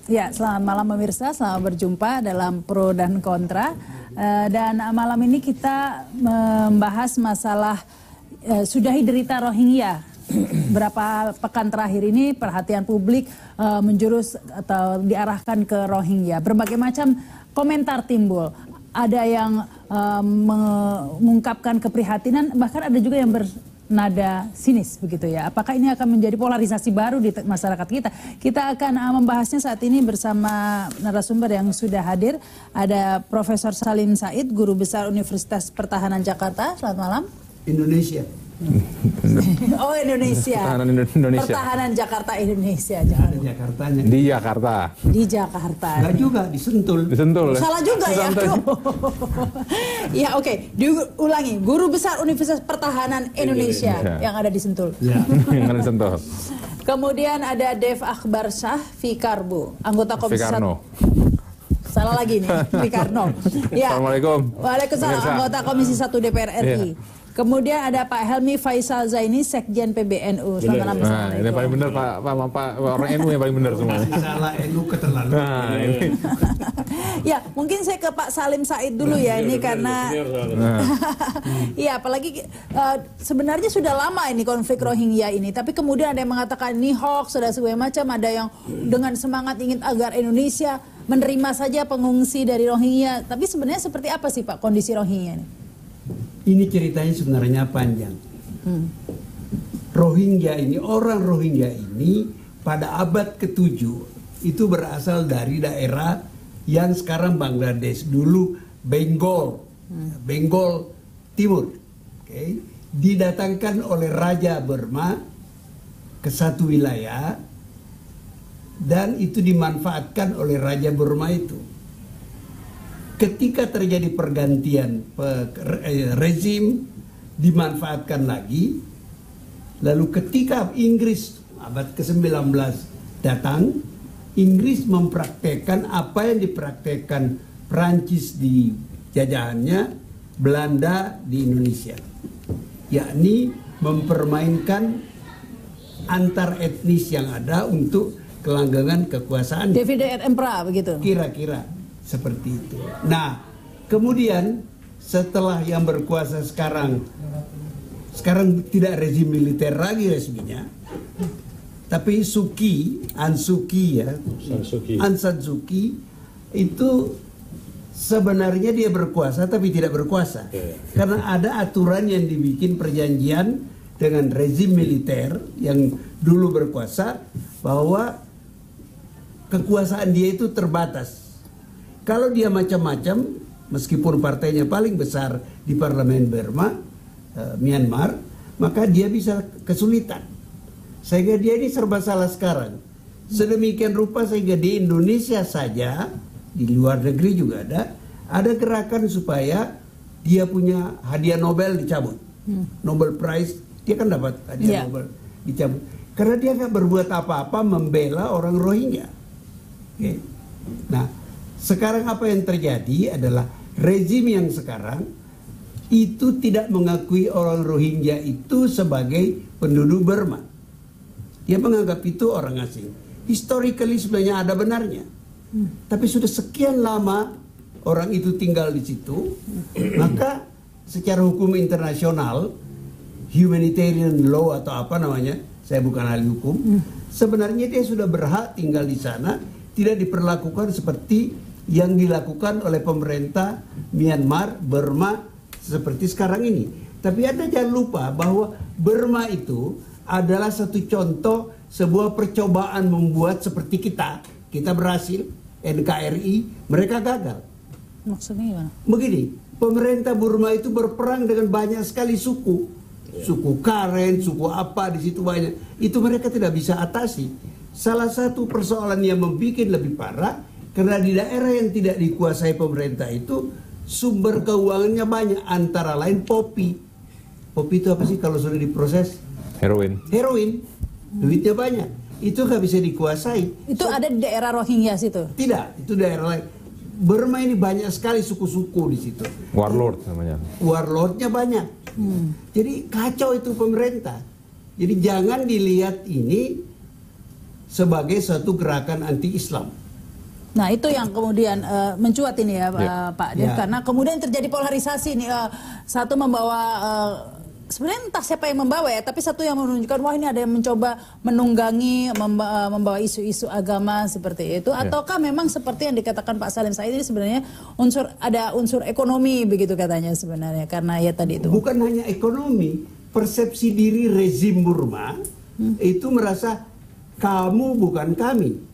Ya, selamat malam pemirsa, selamat berjumpa dalam Pro dan Kontra. Dan malam ini kita membahas masalah sudahi derita Rohingya. Berapa pekan terakhir ini perhatian publik menjurus atau diarahkan ke Rohingya. Berbagai macam komentar timbul. Ada yang mengungkapkan keprihatinan, bahkan ada juga yang nada sinis begitu ya. Apakah ini akan menjadi polarisasi baru di masyarakat kita? Kita akan membahasnya saat ini bersama narasumber yang sudah hadir. Ada Profesor Salim Said, Guru Besar Universitas Pertahanan Jakarta. Selamat malam. Indonesia. Oh, Indonesia. Indonesia. Pertahanan Jakarta Indonesia. Ada Jakartanya. Di Jakarta. Di Jakarta. Enggak juga, di Sentul. Di Sentul. Salah juga ya. Ya, oke. Diulangi. Guru Besar Universitas Pertahanan Indonesia yang ada di Sentul. Ya. Yang ada di Sentul. Kemudian ada Dev Akbar Shah Fikarbo, anggota Komisi 1. Salah lagi nih, Fikarno. Ya. Assalamualaikum. Waalaikumsalam, anggota Komisi 1 DPR RI. Ya. Kemudian ada Pak Helmi Faisal Zaini, Sekjen PBNU. Selamat malam. Nah, ini paling benar Pak orang NU yang paling benar semuanya. Salah NU keterlaluan. Nah, ini. Ya, mungkin saya ke Pak Salim Said dulu ya, ini karena iya, apalagi sebenarnya sudah lama ini konflik Rohingya ini, tapi kemudian ada yang mengatakan ini hoax, ada segala macam, ada yang dengan semangat ingin agar Indonesia menerima saja pengungsi dari Rohingya. Tapi sebenarnya seperti apa sih Pak kondisi Rohingya ini? Ini ceritanya sebenarnya panjang. Rohingya ini, orang Rohingya ini pada abad ke-7 itu berasal dari daerah yang sekarang Bangladesh, dulu Bengal, Bengal Timur. Okay. Didatangkan oleh Raja Burma ke satu wilayah dan itu dimanfaatkan oleh Raja Burma itu. Ketika terjadi pergantian rezim, dimanfaatkan lagi. Lalu ketika Inggris abad ke-19 datang, Inggris mempraktekkan apa yang dipraktekkan Prancis di jajahannya, Belanda di Indonesia. Yakni mempermainkan antar etnis yang ada untuk kelanggengan kekuasaan. Divide et impera begitu. Kira-kira seperti itu. Nah, kemudian setelah yang berkuasa sekarang tidak rezim militer lagi resminya, tapi Aung San Suu Kyi itu sebenarnya dia berkuasa tapi tidak berkuasa, karena ada aturan yang dibikin perjanjian dengan rezim militer yang dulu berkuasa bahwa kekuasaan dia itu terbatas. Kalau dia macam-macam, meskipun partainya paling besar di parlemen Burma, Myanmar, maka dia bisa kesulitan. Sehingga dia ini serba salah sekarang. Sedemikian rupa sehingga di Indonesia saja, di luar negeri juga ada gerakan supaya dia punya hadiah Nobel dicabut. Nobel Prize, dia kan dapat hadiah Nobel dicabut. Karena dia nggak berbuat apa-apa membela orang Rohingya. Okay. Nah, sekarang apa yang terjadi adalah rezim yang sekarang itu tidak mengakui orang Rohingya itu sebagai penduduk Burma. Dia menganggap itu orang asing. Historically sebenarnya ada benarnya. Tapi sudah sekian lama orang itu tinggal di situ, maka secara hukum internasional, humanitarian law atau apa namanya, saya bukan ahli hukum, sebenarnya dia sudah berhak tinggal di sana, tidak diperlakukan seperti yang dilakukan oleh pemerintah Myanmar, Burma seperti sekarang ini. Tapi Anda jangan lupa bahwa Burma itu adalah satu contoh sebuah percobaan membuat seperti kita berhasil, NKRI, mereka gagal. Maksudnya gimana? Begini, pemerintah Burma itu berperang dengan banyak sekali suku. Suku Karen, suku apa di situ banyak. Itu mereka tidak bisa atasi. Salah satu persoalan yang membuat lebih parah, karena di daerah yang tidak dikuasai pemerintah itu sumber keuangannya banyak, antara lain popi. Popi itu apa sih kalau sudah diproses? Heroin. Duitnya banyak. Itu nggak bisa dikuasai. Itu ada di daerah Rohingya situ? Tidak, itu daerah lain. Burma ini banyak sekali suku-suku di situ. Warlord namanya. Warlordnya banyak. Jadi kacau itu pemerintah. Jadi jangan dilihat ini sebagai suatu gerakan anti-Islam. Nah itu yang kemudian mencuat ini ya Pak Dev, karena kemudian terjadi polarisasi nih, satu membawa sebenarnya entah siapa yang membawa ya, tapi satu yang menunjukkan wah ini ada yang mencoba menunggangi membawa isu-isu agama seperti itu, ataukah memang seperti yang dikatakan Pak Salim Said ini sebenarnya ada unsur ekonomi begitu katanya sebenarnya, karena ya tadi itu bukan hanya ekonomi, persepsi diri rezim Burma itu merasa kamu bukan kami.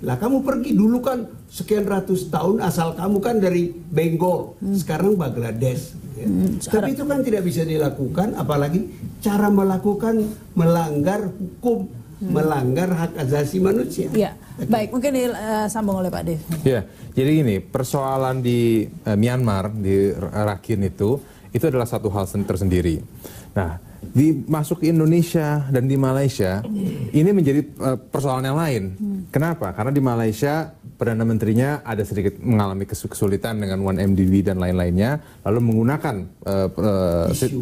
Lah kamu pergi dulu kan sekian ratus tahun, asal kamu kan dari Bengal, sekarang Bangladesh. Ya. Tapi itu kan tidak bisa dilakukan, apalagi cara melakukan melanggar hukum, melanggar hak asasi manusia. Ya, baik, mungkin disambung oleh Pak Dev. Ya, jadi gini, persoalan di Myanmar, di Rakhine itu adalah satu hal tersendiri. Nah, masuk ke Indonesia dan di Malaysia ini menjadi persoalan yang lain. Kenapa? Karena di Malaysia Perdana Menterinya ada sedikit mengalami kesulitan dengan 1MDB dan lain-lainnya, lalu menggunakan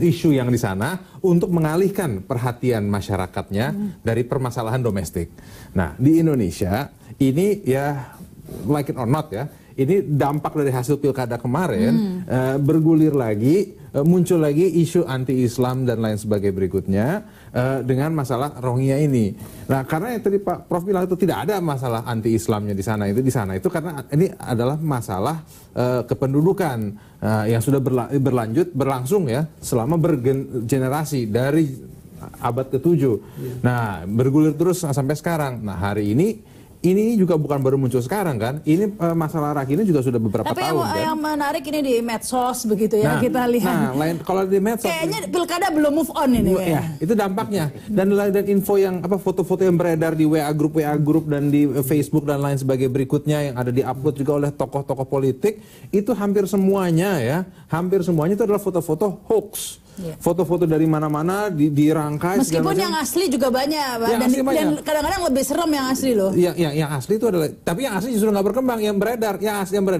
isu yang di sana untuk mengalihkan perhatian masyarakatnya dari permasalahan domestik. Nah, di Indonesia ini ya like it or not ya, ini dampak dari hasil pilkada kemarin, bergulir lagi, muncul lagi isu anti-Islam dan lain sebagainya berikutnya dengan masalah Rohingya ini. Nah, karena yang tadi Pak Prof bilang itu tidak ada masalah anti-Islamnya di sana itu karena ini adalah masalah kependudukan yang sudah berlangsung ya selama bergenerasi dari abad ke-7. Nah, bergulir terus sampai sekarang. Nah, hari ini juga bukan baru muncul sekarang kan, ini masalah Rakhine juga sudah beberapa tahun. Tapi yang menarik ini di medsos begitu ya, kita lihat. Nah, kalau di medsos kayaknya pilkada belum move on ini. Ya, itu dampaknya. Dan info yang foto-foto yang beredar di WA grup dan di Facebook dan lain sebagainya berikutnya yang ada di-upload juga oleh tokoh-tokoh politik, itu hampir semuanya itu adalah foto-foto hoax. Foto-foto dari mana-mana dirangkai. Meskipun yang asli juga banyak, Pak. Dan kadang-kadang lebih serem yang asli loh. Yang asli itu adalah, tapi yang asli justru nggak berkembang. Yang beredar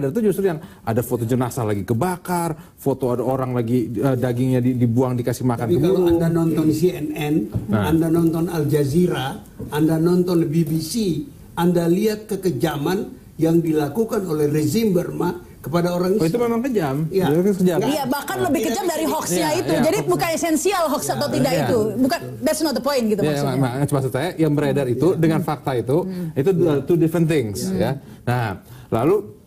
itu justru yang ada foto jenazah lagi kebakar, foto ada orang lagi dagingnya dibuang dikasih makan. Tapi kalau Anda nonton CNN, Anda nonton Al Jazeera, Anda nonton BBC, Anda lihat kekejaman yang dilakukan oleh rezim Burma kepada orang Islam. Itu memang kejam. Iya, bahkan lebih kejam dari hoaxnya itu. Jadi bukan esensial hoax atau tidak itu. Bukan, that's not the point gitu maksudnya. Maksud saya yang beredar itu dengan fakta itu two different things ya. Nah, lalu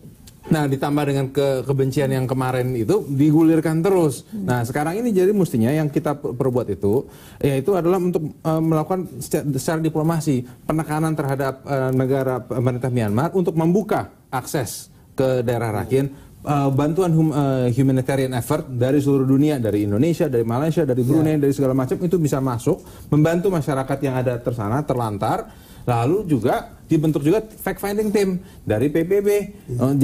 ditambah dengan kebencian yang kemarin itu digulirkan terus. Nah, sekarang ini jadi mestinya yang kita perbuat itu yaitu adalah untuk melakukan secara diplomasi penekanan terhadap negara pemerintah Myanmar untuk membuka akses ke daerah Rakhine, bantuan humanitarian effort dari seluruh dunia, dari Indonesia, dari Malaysia, dari Brunei, dari segala macam itu bisa masuk, membantu masyarakat yang ada tersana terlantar, lalu juga dibentuk juga fact finding team dari PBB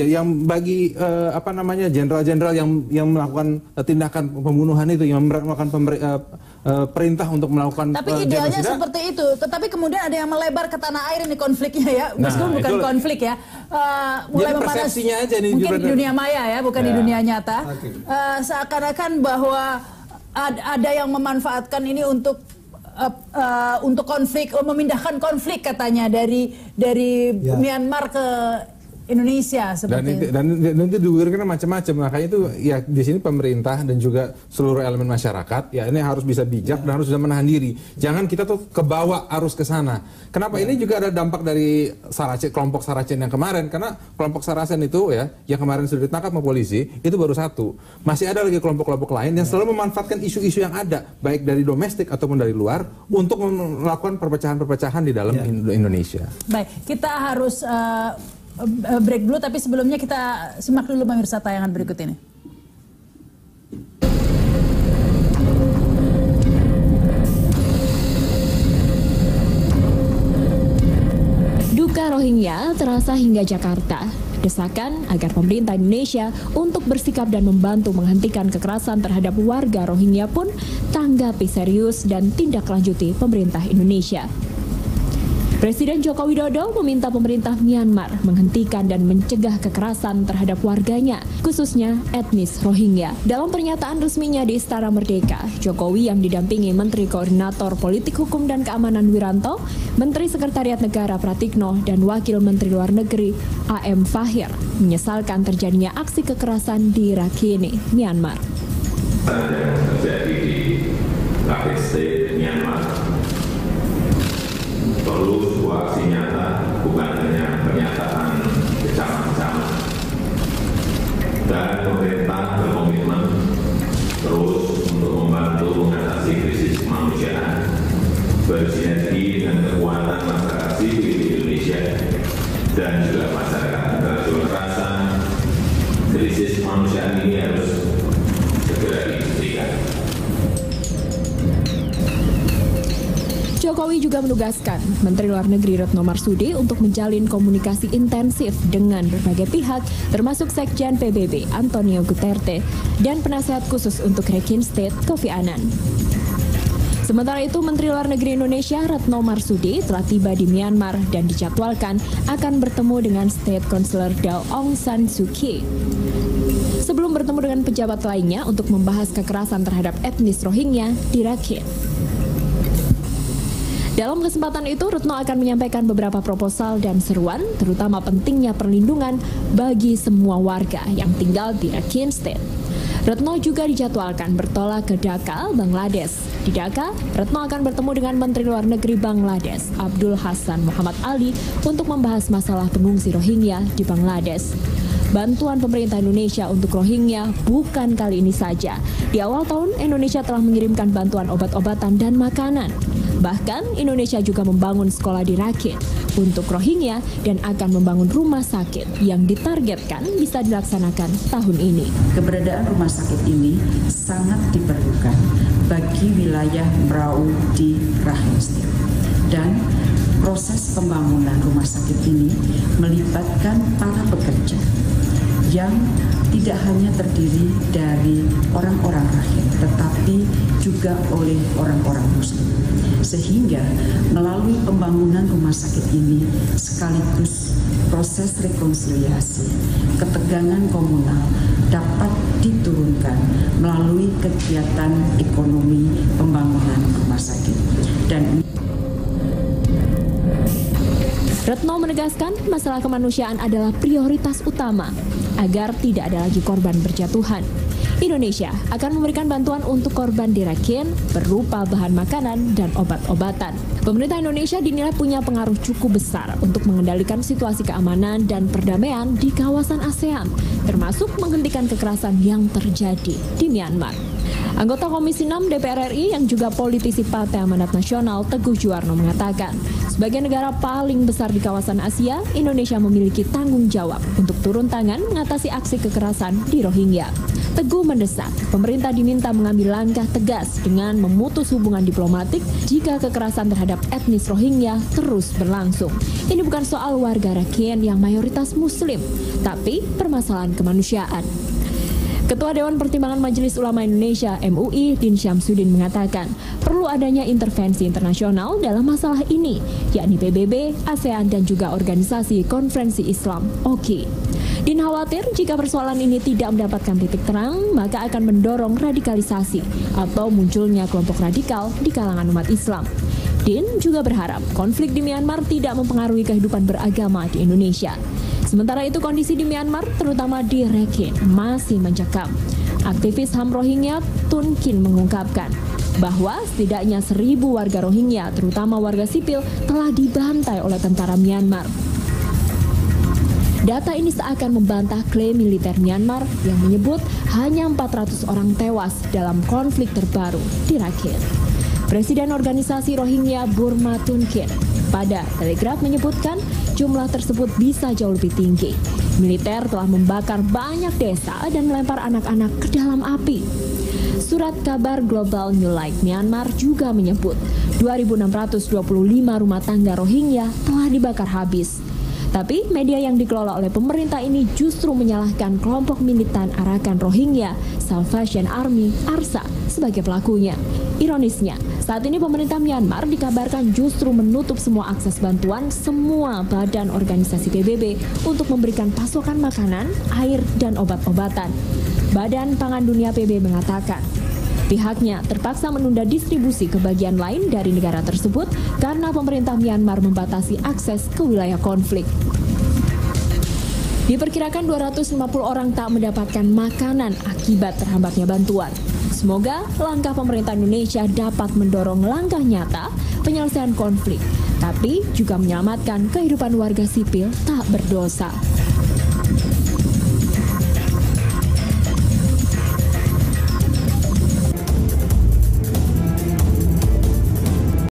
yang bagi jenderal-jenderal yang melakukan tindakan pembunuhan itu, yang melakukan perintah untuk melakukan tapi idealnya seperti itu, tetapi kemudian ada yang melebar ke tanah air ini konfliknya ya, meskipun bukan konflik ya, mulai memanas aja nih, mungkin di dunia maya ya, bukan di dunia nyata. Seakan-akan bahwa ada yang memanfaatkan ini untuk konflik, memindahkan konflik katanya dari Myanmar ke Indonesia seperti itu. Dan itu digulirkan macam-macam. Makanya itu ya di sini pemerintah dan juga seluruh elemen masyarakat ya ini harus bisa bijak dan harus bisa menahan diri. Jangan kita tuh kebawa arus ke sana. Kenapa? Ini juga ada dampak dari kelompok Saracen yang kemarin, karena kelompok Saracen itu ya yang kemarin sudah ditangkap sama polisi itu baru satu. Masih ada lagi kelompok-kelompok lain yang selalu memanfaatkan isu-isu yang ada baik dari domestik ataupun dari luar untuk melakukan perpecahan-perpecahan di dalam Indonesia. Baik, kita harus break dulu, tapi sebelumnya kita simak dulu pemirsa tayangan berikut ini. Duka Rohingya terasa hingga Jakarta. Desakan agar pemerintah Indonesia untuk bersikap dan membantu menghentikan kekerasan terhadap warga Rohingya pun tanggapi serius dan tindak lanjuti pemerintah Indonesia. Presiden Joko Widodo meminta pemerintah Myanmar menghentikan dan mencegah kekerasan terhadap warganya, khususnya etnis Rohingya. Dalam pernyataan resminya di Istana Merdeka, Jokowi yang didampingi Menteri Koordinator Politik Hukum dan Keamanan Wiranto, Menteri Sekretariat Negara Pratikno, dan Wakil Menteri Luar Negeri A.M. Fahir menyesalkan terjadinya aksi kekerasan di Rakhine, Myanmar. Yang terjadi di Rakhine State, Myanmar perlu sebuah aksi nyata, bukan hanya pernyataan kecaman-kecaman. Dan pemerintah berkomitmen terus untuk membantu mengatasi krisis kemanusiaan, bersinergi dengan kekuatan masyarakat sipil di Indonesia dan juga masyarakat internasional. Rasa krisis kemanusiaan ini harus segera dihentikan. Jokowi juga menugaskan Menteri Luar Negeri Retno Marsudi untuk menjalin komunikasi intensif dengan berbagai pihak, termasuk Sekjen PBB Antonio Guterres dan penasehat khusus untuk Rakhine State Kofi Annan. Sementara itu, Menteri Luar Negeri Indonesia Retno Marsudi telah tiba di Myanmar dan dijadwalkan akan bertemu dengan State Councilor Daw Aung San Suu Kyi. Sebelum bertemu dengan pejabat lainnya untuk membahas kekerasan terhadap etnis Rohingya di Rakhine. Dalam kesempatan itu, Retno akan menyampaikan beberapa proposal dan seruan, terutama pentingnya perlindungan bagi semua warga yang tinggal di Rakhine State. Retno juga dijadwalkan bertolak ke Dhaka, Bangladesh. Di Dhaka, Retno akan bertemu dengan Menteri Luar Negeri Bangladesh, Abdul Hassan Muhammad Ali, untuk membahas masalah pengungsi Rohingya di Bangladesh. Bantuan pemerintah Indonesia untuk Rohingya bukan kali ini saja. Di awal tahun, Indonesia telah mengirimkan bantuan obat-obatan dan makanan. Bahkan, Indonesia juga membangun sekolah di Rakhine untuk Rohingya dan akan membangun rumah sakit yang ditargetkan bisa dilaksanakan tahun ini. Keberadaan rumah sakit ini sangat diperlukan bagi wilayah Merawi di Rakhine State. Dan proses pembangunan rumah sakit ini melibatkan para pekerja yang tidak hanya terdiri dari orang-orang Rakhine, tetapi juga oleh orang-orang Muslim. Sehingga melalui pembangunan rumah sakit ini sekaligus proses rekonsiliasi, ketegangan komunal dapat diturunkan melalui kegiatan ekonomi pembangunan rumah sakit. Dan Retno menegaskan masalah kemanusiaan adalah prioritas utama agar tidak ada lagi korban berjatuhan. Indonesia akan memberikan bantuan untuk korban di Rakhine berupa bahan makanan dan obat-obatan. Pemerintah Indonesia dinilai punya pengaruh cukup besar untuk mengendalikan situasi keamanan dan perdamaian di kawasan ASEAN, termasuk menghentikan kekerasan yang terjadi di Myanmar. Anggota Komisi 6 DPR RI yang juga politisi Partai Amanat Nasional Teguh Juwarno mengatakan, sebagai negara paling besar di kawasan Asia, Indonesia memiliki tanggung jawab untuk turun tangan mengatasi aksi kekerasan di Rohingya. Teguh mendesak pemerintah diminta mengambil langkah tegas dengan memutus hubungan diplomatik jika kekerasan terhadap etnis Rohingya terus berlangsung. Ini bukan soal warga Rakhine yang mayoritas Muslim, tapi permasalahan kemanusiaan. Ketua Dewan Pertimbangan Majelis Ulama Indonesia MUI Din Syamsuddin mengatakan perlu adanya intervensi internasional dalam masalah ini, yakni PBB, ASEAN dan juga Organisasi Konferensi Islam (OKI). Din khawatir jika persoalan ini tidak mendapatkan titik terang, maka akan mendorong radikalisasi atau munculnya kelompok radikal di kalangan umat Islam. Din juga berharap konflik di Myanmar tidak mempengaruhi kehidupan beragama di Indonesia. Sementara itu kondisi di Myanmar, terutama di Rakhine, masih mencekam. Aktivis HAM Rohingya Tun Kin mengungkapkan bahwa setidaknya 1.000 warga Rohingya, terutama warga sipil, telah dibantai oleh tentara Myanmar. Data ini seakan membantah klaim militer Myanmar yang menyebut hanya 400 orang tewas dalam konflik terbaru di Rakhine. Presiden organisasi Rohingya Burma Tun Kin pada Telegraph menyebutkan jumlah tersebut bisa jauh lebih tinggi. Militer telah membakar banyak desa dan melempar anak-anak ke dalam api. Surat kabar global New Light Myanmar juga menyebut 2.625 rumah tangga Rohingya telah dibakar habis. Tapi media yang dikelola oleh pemerintah ini justru menyalahkan kelompok militan Arakan Rohingya Salvation Army (ARSA) sebagai pelakunya. Ironisnya, Saat ini pemerintah Myanmar dikabarkan justru menutup semua akses bantuan semua badan organisasi PBB untuk memberikan pasokan makanan, air, dan obat-obatan. Badan Pangan Dunia PBB mengatakan, pihaknya terpaksa menunda distribusi ke bagian lain dari negara tersebut karena pemerintah Myanmar membatasi akses ke wilayah konflik. Diperkirakan 250 orang tak mendapatkan makanan akibat terhambatnya bantuan. Semoga langkah pemerintah Indonesia dapat mendorong langkah nyata penyelesaian konflik, tapi juga menyelamatkan kehidupan warga sipil tak berdosa.